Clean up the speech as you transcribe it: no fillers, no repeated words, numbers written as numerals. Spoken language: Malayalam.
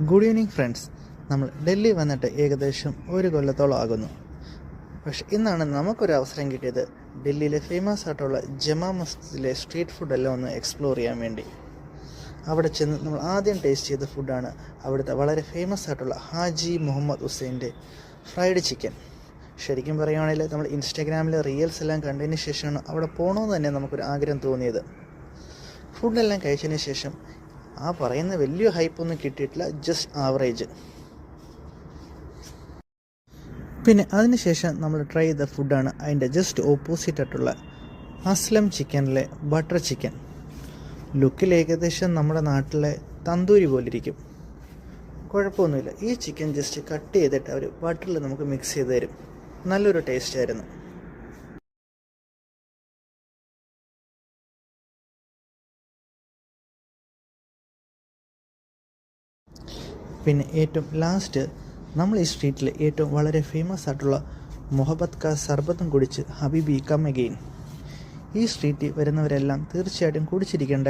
Good evening friends. നമ്മൾ ഡൽഹി വന്നിട്ട് ഏകദേശം ഒരു കൊല്ലത്തോളം ആകുന്നു. പക്ഷെ ഇന്നാണ് നമുക്കൊരു അവസരം കിട്ടിയത് ഡൽഹിയിലെ ഫേമസ് ആയിട്ടുള്ള ജമാ മസ്ജിദിലെ സ്ട്രീറ്റ് ഫുഡെല്ലാം ഒന്ന് എക്സ്പ്ലോർ ചെയ്യാൻ വേണ്ടി. അവിടെ ചെന്ന് നമ്മൾ ആദ്യം ടേസ്റ്റ് ചെയ്ത ഫുഡാണ് അവിടുത്തെ വളരെ ഫേമസ് ആയിട്ടുള്ള ഹാജി മുഹമ്മദ് ഹുസൈൻ്റെ ഫ്രൈഡ് ചിക്കൻ. ശരിക്കും പറയുകയാണെങ്കിൽ നമ്മൾ ഇൻസ്റ്റാഗ്രാമിലെ റീൽസ് എല്ലാം കണ്ടതിന് ശേഷമാണ് അവിടെ പോകണമെന്ന് തന്നെ നമുക്കൊരു ആഗ്രഹം തോന്നിയത്. ഫുഡെല്ലാം കഴിച്ചതിന് ശേഷം ആ പറയുന്ന വലിയ ഹൈപ്പൊന്നും കിട്ടിയിട്ടില്ല, ജസ്റ്റ് ആവറേജ്. പിന്നെ അതിനുശേഷം നമ്മൾ ട്രൈ ചെയ്ത ഫുഡാണ് അതിൻ്റെ ജസ്റ്റ് ഓപ്പോസിറ്റ് ആയിട്ടുള്ള അസ്ലം ചിക്കനിലെ ബട്ടർ ചിക്കൻ. ലുക്കിൽ ഏകദേശം നമ്മുടെ നാട്ടിലെ തന്തൂരി പോലിരിക്കും, കുഴപ്പമൊന്നുമില്ല. ഈ ചിക്കൻ ജസ്റ്റ് കട്ട് ചെയ്തിട്ട് അവർ ബട്ടറിൽ നമുക്ക് മിക്സ് ചെയ്ത് തരും. നല്ലൊരു ടേസ്റ്റ് ആയിരുന്നു. പിന്നെ ഏറ്റവും ലാസ്റ്റ് നമ്മൾ ഈ സ്ട്രീറ്റിൽ ഏറ്റവും വളരെ ഫേമസ് ആയിട്ടുള്ള മൊഹബത്ത് കാ സർബത്തും കുടിച്ച് ഹബീബി കം അഗെയിൻ. ഈ സ്ട്രീറ്റിൽ വരുന്നവരെല്ലാം തീർച്ചയായിട്ടും കുടിച്ചിരിക്കേണ്ട